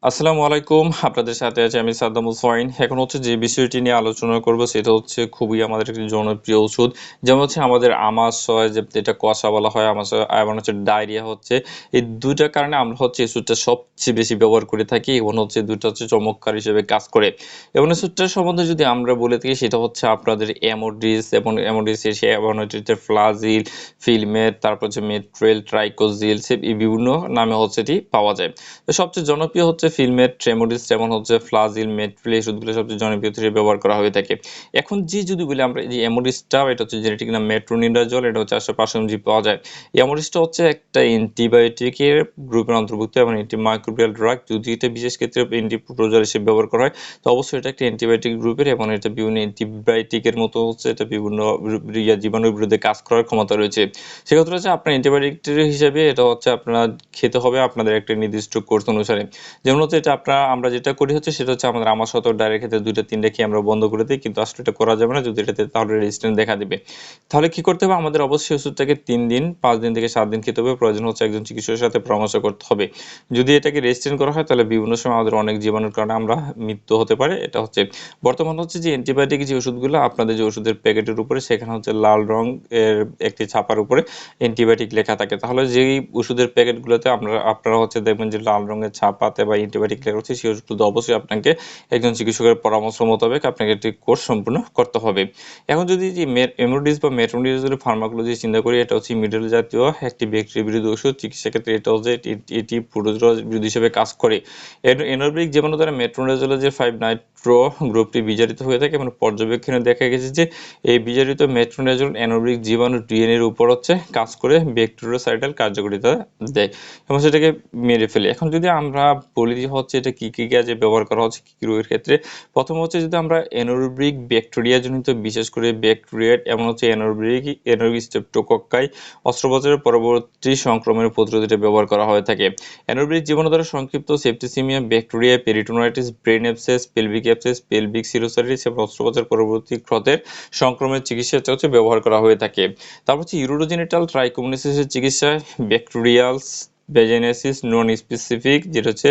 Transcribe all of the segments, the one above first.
আসসালামু আলাইকুম। আপনাদের সাথে আছি আমি সাদ্দাম হোসাইন। এখন হচ্ছে যে বিষয়টি নিয়ে আলোচনা করব সেটা হচ্ছে খুবই আমাদের একটি জনপ্রিয় ওষুধ। যেমন হচ্ছে আমাদের আমাশয় যেটা কষা বলা হয়, আমাশয় এবং হচ্ছে ডায়রিয়া হচ্ছে। এই ২ টার কারণে আমরা হচ্ছে এই ওষুধটা সবচেয়ে বেশি ব্যবহার করে থাকি এবং হচ্ছে ২ টা হচ্ছে চমৎকার হিসেবে কাজ করে। এবং ওষুধটার সম্বন্ধে যদি আমরা বলে থাকি সেটা হচ্ছে আপনাদের এমোডিস এবং এমোডিসের সেই অ্যাভোনাইট্রেটের ফ্লাজিল, ফিলমেট, তারপর হচ্ছে মেট্রেল, ট্রাইকোজিল এই বিভিন্ন নামে হচ্ছে এটি পাওয়া যায়। তো সবচেয়ে জনপ্রিয় হচ্ছে ফিলমেট, ট্রেমোডিস যেমন হচ্ছে ফ্লাজিল, মেট্রিল এই ওষুধগুলো সবচেয়ে জনপ্রিয় হিসেবে ব্যবহার করা হয়ে থাকে। এখন যদি বলি আমরা এই যে এমোডিসটা এটা হচ্ছে জেনেটিক নাম মেট্রোনিডাজল, এটা হচ্ছে ৮৫০ এমজি পাওয়া যায়। এই এমোডিসটা হচ্ছে একটা অ্যান্টিবায়োটিকের গ্রুপের অন্তর্ভুক্ত এবং অ্যান্টিমাইক্রোবিয়াল ড্রাগ। যদি এটা বিশেষ ক্ষেত্রে অ্যান্টিপ্রোটোজল হিসেবে ব্যবহার করা হয় তো অবশ্যই এটা একটা অ্যান্টিবায়োটিক গ্রুপের এবং এটা বিভিন্ন অ্যান্টিবায়োটিকের মতো হচ্ছে এটা বিভিন্ন জীবাণুর বিরুদ্ধে কাজ করার ক্ষমতা রয়েছে। সেক্ষেত্রে হচ্ছে আপনার অ্যান্টিবায়োটিক হিসেবে এটা হচ্ছে আপনার খেতে হবে আপনাদের একটা নির্দিষ্ট কোর্স অনুসারে। যেমন হচ্ছে এটা আমরা যেটা করি হচ্ছে সেটা হচ্ছে আমাদের আমার শতক ডায়ের ক্ষেত্রে ২ টা ৩ টা খেয়ে আমরা বন্ধ করে দিই। কিন্তু আসলে এটা করা যাবে না যদি এটাতে তাহলে রেজিস্ট্যান্স দেখা দিবে। তাহলে কি করতে হবে? আমাদের অবশ্যই ওষুধটাকে ৩ দিন, ৫ দিন থেকে ৭ দিন খেতে হবে। প্রয়োজন হচ্ছে একজন চিকিৎসকের সাথে পরামর্শ করতে হবে। যদি এটাকে রেজিস্ট্যান্স করা হয় তাহলে বিভিন্ন সময় আমাদের অনেক জীবাণুর কারণে আমরা মৃত্যু হতে পারে। এটা হচ্ছে বর্তমান হচ্ছে যে অ্যান্টিবায়োটিক যে ওষুধগুলো আপনাদের যে ওষুধের প্যাকেটের উপরে সেখানে হচ্ছে লাল রং এর একটি ছাপার উপরে অ্যান্টিবায়োটিক লেখা থাকে। তাহলে যেই ওষুধের প্যাকেটগুলোতে আপনারা হচ্ছে দেখবেন যে লাল রঙের ছাপাতে বা অ্যান্টিবায়োটিক লেখা হচ্ছে সেই ওষুধগুলো অবশ্যই আপনাকে একজন চিকিৎসকের পরামর্শ মোতাবেক আপনাকে একটি কোর্স সম্পূর্ণ করতে হবে। এখন যদি যে এমোডিস বা মেট্রোনিডাজোল ফার্মাকোলজি চিন্তা করি এটা হচ্ছে মিডল জাতীয় একটি ব্যাকটেরিয়া বিরোধী ওষুধ। চিকিৎসা ক্ষেত্রে এটা হচ্ছে এটি প্রোটোজোয়া বিরোধী হিসেবে কাজ করে। এনারোবিক জীবাণু দ্বারা মেট্রোনিডাজোলের যে 5 নাইট্রো গ্রুপটি বিজারিত হয়ে থাকে এবং পর্যবেক্ষণে দেখা গেছে যে এই বিজারিত মেট্রোনিডাজোল এনারোবিক জীবাণু ডিএনএ এর উপর হচ্ছে কাজ করে ব্যাকটেরিওসাইডাল কার্যকারিতা দেয় এবং সেটাকে মেরে ফেলে। এখন যদি আমরা বলি যে হচ্ছে এটা কি কাজে ব্যবহার করা হচ্ছে, কি রোগের ক্ষেত্রে? প্রথম হচ্ছে যদি আমরা এনারোবিক ব্যাকটেরিয়া জনিত বিশেষ করে ব্যাকটেরিয়েট এমন হচ্ছে এনারোবিক স্ট্রেপ্টোকক্কাই অস্ত্রোপচারের পরবর্তী সংক্রমণের প্রতিরোধে এটা ব্যবহার করা হয়ে থাকে। এনারোবিক জীবাণু দ্বারা সংক্ষিপ্ত septicaemia, bacteria, peritonitis, brain abscess, pelvic serositis এবং অস্ত্রোপচার পরবর্তী ক্ষতের সংক্রমণের চিকিৎসাতে হচ্ছে ব্যবহার করা হয়ে থাকে। তারপর হচ্ছে ইউরোজেনিটাল ট্রাইকোমোনাসিসের চিকিৎসায় ব্যাকটেরিয়ালস ভ্যাজাইনাসিস নন স্পেসিফিক যেটা হচ্ছে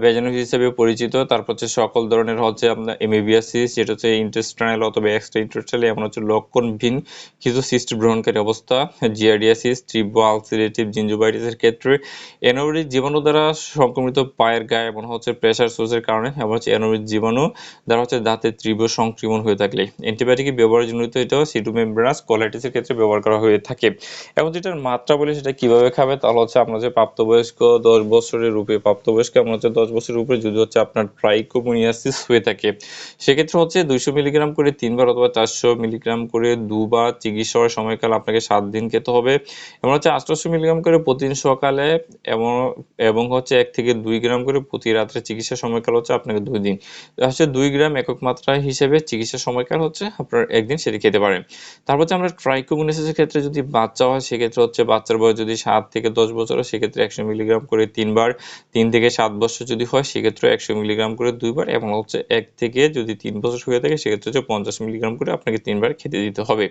ভ্যাজাইনাসিস হিসেবে পরিচিত। তারপর হচ্ছে সকল ধরনের হচ্ছে আপনার এমিবিয়াসিস যেটা হচ্ছে ইন্টেস্টাইনাল অথবা এক্সট্রা ইন্টেস্টাইনাল এমন হচ্ছে লক্ষণহীন কিছু সিস্ট গ্রহণকারী অবস্থা, জিয়ার্ডিয়াসিস, তীব্র আলসারেটিভ জিঞ্জিভাইটিসের ক্ষেত্রে অ্যানোরিক জীবাণু দ্বারা সংক্রমিত পায়ের গায়ে এমন হচ্ছে প্রেসার সোর্সের কারণে এমন হচ্ছে অ্যানোরিক জীবাণু দ্বারা হচ্ছে দাঁতের তীব্র সংক্রমণ হয়ে থাকলে অ্যান্টিবায়োটিক ব্যবহারের জনিত এটাও সিটোমেমব্রানাস কোলাইটিসের ক্ষেত্রে ব্যবহার করা হয়ে থাকে। এবং যেটার মাত্রা বলি সেটা কিভাবে খাবে তাহলে হচ্ছে আপনার যে প্রাপ্তবয়স্ক ১০ বছরের উপরে প্রাপ্তবয়স্ক এমন হচ্ছে ১০ বছরের উপরে যদি হচ্ছে আপনার ট্রাইকোমোনিয়াসিস হয়ে থাকে সেক্ষেত্রে হচ্ছে ২০০ মিলিগ্রাম করে ৩ বার অথবা ৪০০ মিলিগ্রাম করে ২ বার চিকিৎসার সময়কাল আপনাকে ৭ দিন খেতে হবে এবং হচ্ছে ৮০০ মিলিগ্রাম করে প্রতিদিন সকালে এবং এবং হচ্ছে ১ থেকে ২ গ্রাম করে প্রতি রাত্রে চিকিৎসা সময়কাল হচ্ছে আপনাকে ২ দিন হচ্ছে ২ গ্রাম একক মাত্রা হিসেবে চিকিৎসা সময়কাল হচ্ছে আপনার একদিন সেটি খেতে পারেন। তারপর হচ্ছে আমরা ট্রাইকোমোনাসিসের ক্ষেত্রে যদি বাচ্চা হয় সেক্ষেত্রে হচ্ছে বাচ্চার বয়স যদি ৭ থেকে ১০ বছর হয় সেক্ষেত্রে ১০০ মিলিগ্রাম করে ৩ বার, ৩ থেকে ৭ বছর যদি হয় সেক্ষেত্রে ১০০ মিলিগ্রাম করে ২ বার এবং হচ্ছে ১ থেকে যদি ৩ বছর হয়ে থাকে সেক্ষেত্রে হচ্ছে ৫০ মিলিগ্রাম করে আপনাকে ৩ বার খেতে দিতে হবে।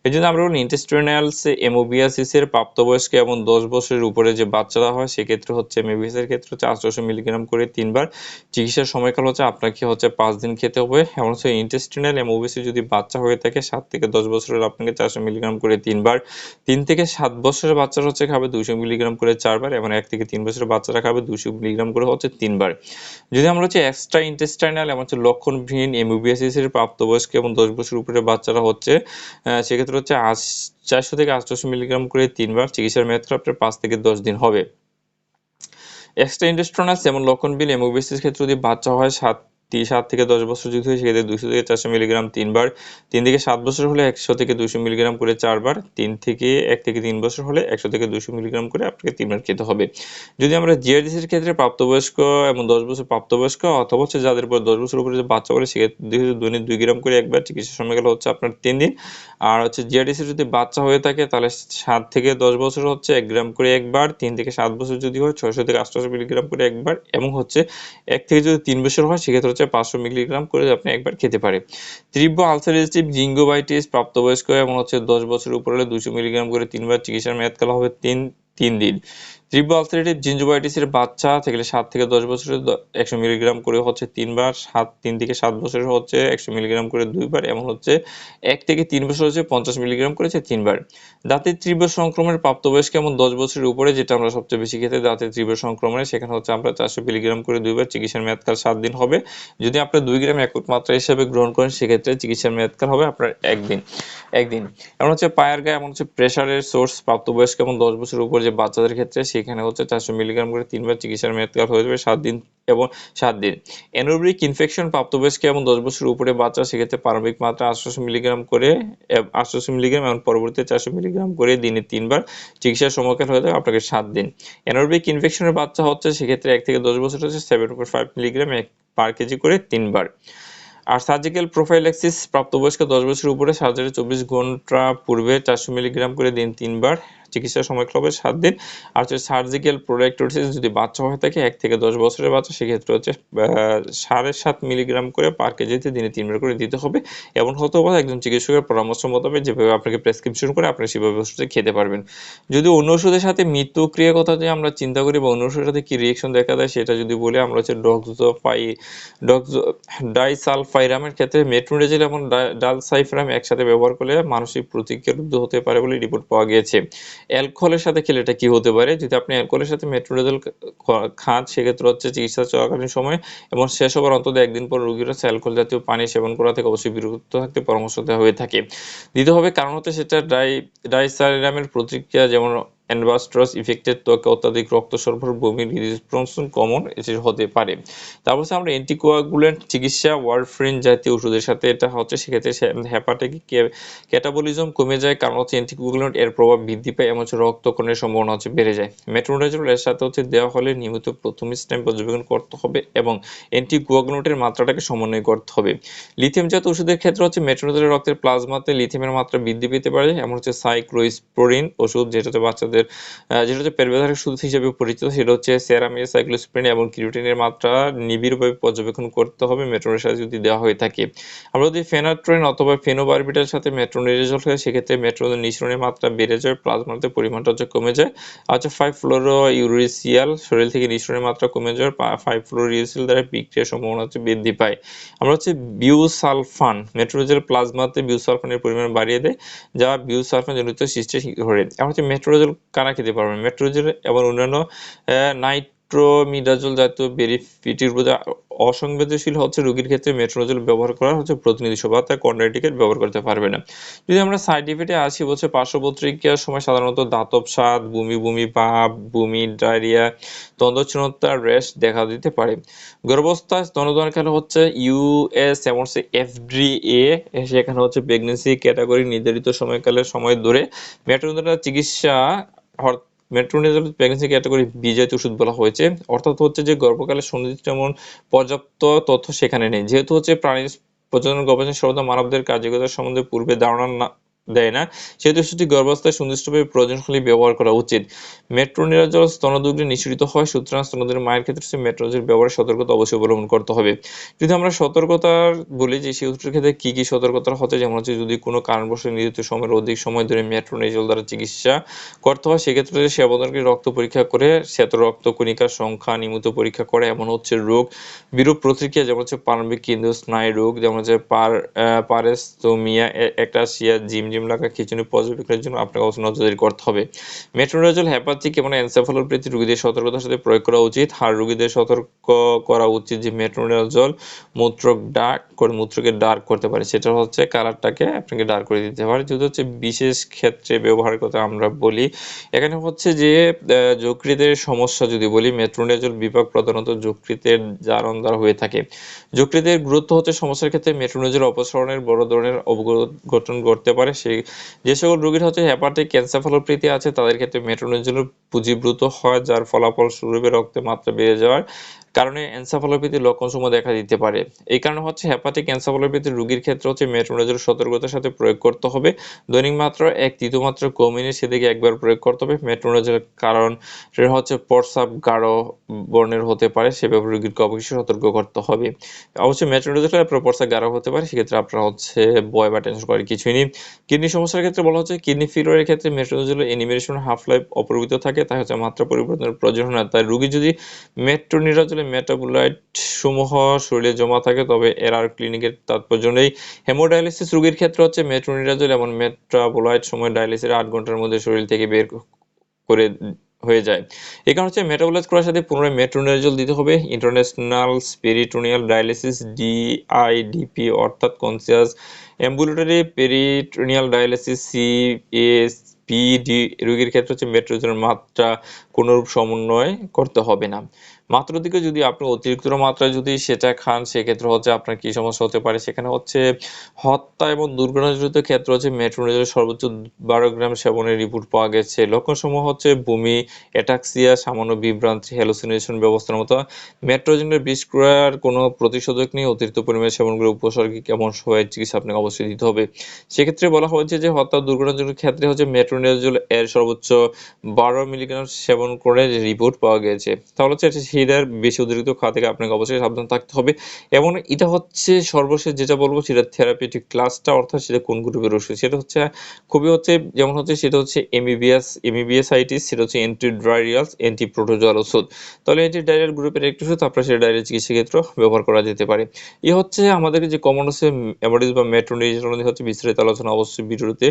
এজন্য আমরা বলি ইন্টেস্টাইনালস এমোবিয়াসিসের প্রাপ্তবয়স্ক এবং ১০ বছরের উপরে যে বাচ্চারা হয় সেক্ষেত্রে হচ্ছে এমোবিয়াসের ক্ষেত্রে হচ্ছে ৮০০ মিলিগ্রাম করে ৩ বার চিকিৎসার সময়কাল হচ্ছে আপনাকে হচ্ছে ৫ দিন খেতে হবে। এমন হচ্ছে ইন্টেস্টিনাল এমোবিয়াসিস যদি বাচ্চা হয়ে থাকে ৭ থেকে ১০ বছরের আপনাকে ৪০০ মিলিগ্রাম করে ৩ বার, ৩ থেকে ৭ বছরের বাচ্চারা হচ্ছে খাবে ২০০ মিলিগ্রাম করে ৪ বার এবং ১ থেকে ৩ বছরের বাচ্চারা খাবে ২০০ মিলিগ্রাম করে হচ্ছে ৩ বার। যদি আমরা হচ্ছে এক্সট্রা ইন্টেস্টাইনাল এমন হচ্ছে লক্ষণবিহীন এমোবিয়াসিসের প্রাপ্তবয়স্ক এবং ১০ বছর উপরে বাচ্চারা হচ্ছে সেক্ষেত্রে হচ্ছে ৪০০ থেকে ৮০০ মিলিগ্রাম করে ৩ বার চিকিৎসার মেয়াদকাল আপনার ৫ থেকে ১০ দিন হবে। এক্সট্রা ইন্টেস্টিনাল যেমন লক্ষণবিহীন এমোবিয়াসিসের ক্ষেত্রে যদি বাচ্চা হয় ৭ থেকে ১০ বছর যদি হয় সেক্ষেত্রে ২০০ থেকে ৪০০ মিলিগ্রাম ৩ বার, ৩ থেকে ৭ বছর হলে ১০০ থেকে ২০০ মিলিগ্রাম করে ৪ বার, ১ থেকে ৩ বছর হলে ১০০ থেকে ২০০ মিলিগ্রাম করে আপনাকে ৩ বার খেতে হবে। যদি আমরা জিআরডিসির ক্ষেত্রে প্রাপ্তবয়স্ক এবং ১০ বছর প্রাপ্তবয়স্ক অথবা হচ্ছে যাদের উপর ১০ বছর উপরে যে বাচ্চা বলে সেক্ষেত্রে দৈনিক ২ গ্রাম করে ১ বার চিকিৎসার সময়কাল হচ্ছে আপনার ৩ দিন। আর হচ্ছে জিআরডিসির যদি বাচ্চা হয়ে থাকে তাহলে ৭ থেকে ১০ বছর হচ্ছে ১ গ্রাম করে ১ বার, ৩ থেকে ৭ বছর যদি হয় ৬০০ থেকে ৮০০ মিলিগ্রাম করে ১ বার এবং হচ্ছে ১ থেকে যদি ৩ বছর হয় সেক্ষেত্রে হচ্ছে ৫০০ মিলিগ্রাম করে আপনি একবার খেতে পারে। তীব্র আলসারেটিভ জিঞ্জিভাইটিস প্রাপ্তবয়স্ক এবং হচ্ছে ১০ বছরের উপরে হলে ২০০ মিলিগ্রাম করে ৩ বার চিকিৎসার মেয়াদকাল হবে 3 দিন। তীব্র আলসারেটিভ জিঞ্জিভাইটিসের বাচ্চা থেকে 7 থেকে 10 বছরের 100 মিলিগ্রাম করে হচ্ছে 3 বার, 3 থেকে 7 বছরের হচ্ছে 100 মিলিগ্রাম করে 2 বার, এবং হচ্ছে 1 থেকে 3 বছর হচ্ছে 50 মিলিগ্রাম করে 3 বার। দাঁতের তীব্র সংক্রমণের প্রাপ্তবয়স্ক এবং 10 বছরের উপরে, যেটা আমরা সবচেয়ে বেশি ক্ষেত্রে দাঁতের তীব্র সংক্রমণে, সেখানে হচ্ছে আমরা 400 মিলিগ্রাম করে 2 বার, চিকিৎসার মেয়াদকাল 7 দিন হবে। যদি আপনার 2 গ্রাম একক মাত্রা হিসেবে গ্রহণ করেন সেক্ষেত্রে চিকিৎসার মেয়াদকাল হবে আপনার 1 দিন। এমন হচ্ছে পায়ের গায়ে এমন হচ্ছে প্রেসারের সোর্স প্রাপ্তবয়স্ক এবং 10 বছরের উপর যে বাচ্চাদের ক্ষেত্রে, সেখানে হচ্ছে 400 মিলিগ্রাম করে 3 বার, চিকিৎসার মেয়াদকাল হয়ে যাবে 7 দিন এবং 7 দিন। অ্যানোরিক ইনফেকশন প্রাপ্তবয়স্ক এবং 10 বছরের উপরে বাচ্চা, সেক্ষেত্রে প্রারম্ভিক মাত্রা 800 মিলিগ্রাম করে 800 মিলিগ্রাম এবং পরবর্তীতে 400 মিলিগ্রাম করে দিনে 3 বার, চিকিৎসার সময়কাল হয়ে যাবে আপনাকে 7 দিন। অ্যানোরিক ইনফেকশনের বাচ্চা হচ্ছে সেক্ষেত্রে 1 থেকে 10 বছর হচ্ছে 7.5 মিলিগ্রাম পার কেজি করে 3 বার। আর সার্জিক্যাল প্রোফাইল্যাক্সিস প্রাপ্তবয়স্ক 10 বছরের উপরে সার্জারির 24 ঘন্টা পূর্বে 400 মিলিগ্রাম করে দিন 3 বার, চিকিৎসার সময়কাল হবে 7 দিন। আর হচ্ছে সার্জিক্যাল প্রোডাক্টোসিস যদি বাচ্চা হয়ে থাকে 1 থেকে 10 বছরের বাচ্চা, সেক্ষেত্রে হচ্ছে 7.5 মিলিগ্রাম করে পার কেজিতে দিনে 3 বার করে দিতে হবে, এবং হতে হবে একজন চিকিৎসকের পরামর্শ মোতাবেক যেভাবে আপনাকে প্রেসক্রিপশন করে আপনি সেভাবে ওষুধ খেতে পারবেন। যদি অন্য ওষুধের সাথে মিথস্ক্রিয়ার কথা যদি আমরা চিন্তা করি বা অন্য ওষুধের সাথে কি রিয়েকশন দেখা দেয় সেটা যদি বলি, আমরা হচ্ছে ডাইসালফাইরামের ক্ষেত্রে মেট্রোনিডাজল এবং ডালসাইফারাম একসাথে ব্যবহার করলে মানসিক প্রতিক্রিয়া রুদ্ধ হতে পারে বলে রিপোর্ট পাওয়া গিয়েছে। অ্যালকোহলের সাথে খেলে এটা কি হতে পারে? যদি আপনি অ্যালকোহলের সাথে মেট্রোনিডাজল খান সেক্ষেত্রে হচ্ছে চিকিৎসা চলাকালীন সময় এবং শেষ হবার অন্তত 1 দিন পর রোগীর হচ্ছে অ্যালকোহল জাতীয় পানি সেবন করা থেকে অবশ্যই বিরত থাকতে পরামর্শ দেওয়া হয়ে থাকে। দ্বিতীয়ভাবে কারণ হচ্ছে সেটা ডাইসালফাইরামের প্রতিক্রিয়া, যেমন অ্যানবাস্ট্রাস ইফেক্টেড ত্বকে অত্যাধিক রক্ত সরবরাহ, বমি, রিসপন্স কমন এসে হতে পারে। তারপর হচ্ছে আমরা অ্যান্টিকোয়াগুলেন্ট চিকিৎসা ওয়ারফারিন জাতীয় ওষুধের সাথে এটা হচ্ছে সেক্ষেত্রে হেপাটিক ক্যাটাবলিজম কমে যায়, কারণ হচ্ছে অ্যান্টিকোয়াগুলেন্ট এর প্রভাব বৃদ্ধি পায় এবং হচ্ছে রক্তক্ষরণের সম্ভাবনা হচ্ছে বেড়ে যায়। মেট্রোনিডাজল এর সাথে হচ্ছে দেওয়া হলে নিয়মিত প্রথম স্টেপ পর্যবেক্ষণ করতে হবে এবং অ্যান্টিকোয়াগুলেন্টের মাত্রাটাকে সমন্বয় করতে হবে। লিথিয়াম জাতীয় ওষুধের ক্ষেত্রে হচ্ছে মেট্রোনিডাজল রক্তের প্লাজমাতে লিথিয়ামের মাত্রা বৃদ্ধি পেতে পারে, এমন হচ্ছে সাইক্লোস্পোরিন ওষুধ, যেটাতে বাচ্চাদের যেটা হচ্ছে পেট ব্যথার ওষুধ হিসেবে পরিচিত, সেটা হচ্ছে সেরামিয়া, সাইক্লোস্পোরিন এবং কিরোটিনের মাত্রা নিবিড়ভাবে পর্যবেক্ষণ করতে হবে মেট্রোনিডাজলের সাথে যদি দেওয়া হয়ে থাকে। আমরা যদি ফেনাট্রিন অথবা ফেনোবারবিটালের সাথে মেট্রোনিডাজল হয় সেক্ষেত্রে মেট্রোনিডাজল নিঃসরণের মাত্রা বেড়ে যায়, প্লাজমাতে পরিমাণটা হচ্ছে কমে যায়। আচ্ছা 5-ফ্লোরোইউরেসিয়াল শরীর থেকে নিঃসরণের মাত্রা কমে যাওয়ার 5-ফ্লোরোইউরেসিয়াল দ্বারা বিক্রিয়ার সম্ভাবনা হচ্ছে বৃদ্ধি পায়। আমরা হচ্ছে বিউসালফান মেট্রোনিডাজল প্লাজমাতে বিউসালফানের পরিমাণ বাড়িয়ে দেয়, যা বিউসালফান জনিত সৃষ্টি করে। আমরা হচ্ছে মেট্রোনিডাজল কারা খেতে পারবেন? মেট্রোনিডাজল এবং অন্যান্য নাইট্রোমিডাজল জাতীয় বেনিফিটের প্রতি অসংবেদনশীল হচ্ছে রোগীর ক্ষেত্রে মেট্রোনিডাজল ব্যবহার করা হচ্ছে প্রতিনিধি সভা, তাই কন্ট্রাইন্ডিকেট ব্যবহার করতে পারবে না। যদি আমরা সাইড ইফেক্টে আসি, হচ্ছে পার্শ্বপ্রতিক্রিয়ার সময় সাধারণত দাঁতব স্বাদ, বমি ভাব, বমি, ডায়রিয়া, দ্বন্দ্বচ্ছন্নতা, র্যাশ দেখা দিতে পারে। গর্ভাবস্থায় স্তন্যদানের খেলা হচ্ছে ইউএস এবং এফডিএ, সেখানে হচ্ছে প্রেগনেন্সি ক্যাটাগরি নির্ধারিত সময় ধরে মেট্রোনিডাজল চিকিৎসা মেট্রোনিডাজল প্রেগনেন্সি ক্যাটাগরি বি জাতীয় ওষুধ বলা হয়েছে, অর্থাৎ হচ্ছে যে গর্ভকালে সুনির্দিষ্ট এমন পর্যাপ্ত তথ্য সেখানে নেই, যেহেতু হচ্ছে প্রাণীর প্রজনন গবেষণা সর্বদা মানবদের কার্যকারিতা সম্বন্ধে পূর্বে ধারণা দেয় না, সেহেতু ওষুধটি গর্ভাবস্থায় সুনির্দিষ্টভাবে প্রয়োজনকালে ব্যবহার করা উচিত। মেট্রোনিডাজল স্তনদুগ্ধে নিঃসরিত হয়, সুতরাং স্তনদানের মায়ের ক্ষেত্রে মেট্রোনিডাজল ব্যবহারের সতর্কতা অবশ্যই অবলম্বন করতে হবে। যদি আমরা সতর্কতার বলি যে সেই ওষুধের ক্ষেত্রে কি কি সতর্কতা হচ্ছে, যেমন হচ্ছে যদি কোনো কারণবশত নির্দিষ্ট সময়ের অধিক সময় ধরে মেট্রোনিডাজল দ্বারা চিকিৎসা করতে হয় সেক্ষেত্রে সেবনকারী রক্ত পরীক্ষা করে শ্বেত রক্ত কণিকার সংখ্যা নিয়মিত পরীক্ষা করে, এমন হচ্ছে রোগ বিরূপ প্রতিক্রিয়া, যেমন হচ্ছে প্রারম্ভিক কেন্দ্রীয় স্নায়ু রোগ, যেমন হচ্ছে পারেস্তোমিয়া, অ্যাক্টাসিয়া, ঝিমঝিম লাগা, খিঁচুনি পর্যবেক্ষণের জন্য আপনাকে অবশ্যই নজরদারি করতে হবে। মেট্রোনিডাজল হেপাটিক এবং এনসেফালোপ্যাথি রোগীদের সতর্কতার সাথে প্রয়োগ করা উচিত। হাড় রোগীদের সতর্ক করা উচিত যে মেট্রোনিডাজল মূত্রকে ডার্ক করতে পারে, সেটা হচ্ছে কালারটাকে আপনাকে ডার্ক করে দিতে পারে। যদি হচ্ছে বিশেষ ক্ষেত্রে ব্যবহারের কথা আমরা বলি, এখানে হচ্ছে যে যকৃতের সমস্যা যদি বলি, মেট্রোনিডাজল বিভাগ প্রধানত যকৃতের জারণ দ্বারা হয়ে থাকে। যকৃতের গুরুত্ব হচ্ছে সমস্যার ক্ষেত্রে মেট্রোনিডাজল অপসারণের বড় ধরনের অবঘটন ঘটতে পারে। যে সকল রোগীর হচ্ছে হেপাটিক এনসেফালোপ্যাথি আছে তাদের ক্ষেত্রে মেট্রোনিডাজল পুঁজিব্রুত হয়, যার ফলাফল স্বরূপে রক্তের মাত্রা বেড়ে যাওয়ার কারণে এনসেফালোপ্যাথির লক্ষণসমূহ দেখা দিতে পারে। এই কারণে হচ্ছে হেপাটিক এনসেফালোপ্যাথির রোগীর ক্ষেত্রে হচ্ছে মেট্রোনিডাজল সতর্কতার সাথে প্রয়োগ করতে হবে। দৈনিক মাত্রা 1/3 মাত্রা কমিয়ে সেদিকে একবার প্রয়োগ করতে হবে। মেট্রোনিডাজলের কারণ হচ্ছে প্রস্রাব গাঢ় বর্ণের হতে পারে, সে ব্যাপারে রোগীকে অবশ্যই সতর্ক করতে হবে। অবশ্যই মেট্রোনিডাজলে আপনার প্রস্রাব গাঢ় হতে পারে, সেক্ষেত্রে আপনার হচ্ছে ভয় বা টেনশন করার কিছুই নেই। কিডনি সমস্যার ক্ষেত্রে বলা হচ্ছে কিডনি ফেলিওরের ক্ষেত্রে মেট্রোনিডাজলের এনিমেশন হাফ লাইফ অপরিবর্তিত থাকে, তাই হচ্ছে মাত্রা পরিবর্তনের প্রয়োজন হয় না। তাই রোগী যদি মেট্রোনিডাজলের মেটাবোলাইট সমূহ শরীরে জমা থাকে তবে এর আর ক্লিনিকের তাৎপর্য নেই। হেমোডায়ালিসিস রোগীর ক্ষেত্রে হচ্ছে মেট্রোনিডাজল এবং মেটাবোলাইট সময় ডায়ালিসিসের 8 ঘন্টার মধ্যে শরীর থেকে বের করে হয়ে যায়। এই কারণে হচ্ছে মেটাবোলাইজ করার সাথে পুনরায় মেট্রোনিডাজল দিতে হবে। ইন্টারন্যাশনাল পেরিটোনিয়াল ডায়ালিসিস ডিআইডিপি অর্থাৎ কনসিয়াস অ্যাম্বুলেটরি পেরিটোনিয়াল ডায়ালিসিস সিএসপিডি রোগীর ক্ষেত্রে হচ্ছে মেট্রোনিডাজলের মাত্রা কোনরূপ সমন্বয় করতে হবে না। মাত্রার দিকে যদি আপনি অতিরিক্ত মাত্রায় যদি সেটা খান, সেক্ষেত্রে হচ্ছে আপনার কি সমস্যা হতে পারে, সেখানে হচ্ছে হত্যা এবং দুর্ঘটনাজনিত ক্ষেত্রে হচ্ছে মেট্রোনিডাজল সর্বোচ্চ 12 গ্রাম সেবনের রিপোর্ট পাওয়া গেছে। লক্ষণসমূহ হচ্ছে বমি, অ্যাটাক্সিয়া, সামান্য বিভ্রান্তি, হ্যালুসিনেশন ব্যবস্থার মতো। মেট্রোনিডাজলের বিষ ক্রয়ের কোনো প্রতিষেধক নেই। অতিরিক্ত পরিমাণে সেবন করে উপসর্গ কেমন সহায়ক চিকিৎসা আপনাকে অবশ্যই দিতে হবে। সেক্ষেত্রে বলা হয়েছে যে হত্যা দুর্ঘটনাজনিত ক্ষেত্রে হচ্ছে মেট্রোনিডাজল এর সর্বোচ্চ 12 মিলিগ্রাম সেবন করে রিপোর্ট পাওয়া গেছে। তাহলে হচ্ছে সেটার বেশি অতিরিক্ত খাওয়া থেকে আপনাকে অবশ্যই সাবধান থাকতে হবে। এবং এটা হচ্ছে সর্বশেষ যেটা বলবো সেটা থেরাপিউটিক ক্লাসটা, অর্থাৎ সেটা কোন গ্রুপের ওষুধ, সেটা হচ্ছে খুবই হচ্ছে যেমন হচ্ছে সেটা হচ্ছে এমিবিএসাইটিস, সেটা হচ্ছে অ্যান্টিডায়রিয়াল অ্যান্টিপ্রোটোজোয়াল ওষুধ। তাহলে অ্যান্টিডায়রিয়াল গ্রুপের একটি ওষুধ আপনার সেটা ডায়রিয়া চিকিৎসা ক্ষেত্রেও ব্যবহার করা যেতে পারে। হচ্ছে আমাদের যে কমন হচ্ছে অ্যামোডিস বা মেট্রোনিডাজল নিয়ে হচ্ছে বিস্তারিত আলোচনা অবশ্যই ভিডিওতে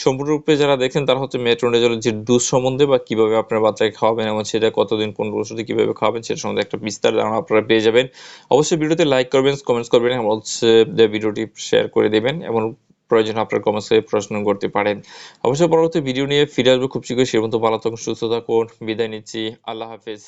সম্পূর্ণরূপে যারা দেখেন তারা হচ্ছে মেট্রোনিডাজলের যে ডোজ সম্বন্ধে বা কিভাবে আপনার বাচ্চাকে খাওয়াবেন এবং সেটা কতদিন কোন ওষুধে কিভাবে খাওয়াবেন সেটা সম্বন্ধে একটা বিস্তার ধারণা আপনারা পেয়ে যাবেন। অবশ্যই ভিডিওতে লাইক করবেন, কমেন্টস করবেন এবং হচ্ছে ভিডিওটি শেয়ার করে দেবেন এবং প্রয়োজন আপনার কমেন্টসে প্রশ্ন করতে পারেন। অবশ্যই পরবর্তী ভিডিও নিয়ে ফিরে আসবো খুব শীঘ্রই। সে পর্যন্ত ভালো থাকুন, সুস্থ থাকুন, বিদায় নিচ্ছি। আল্লাহ হাফেজ।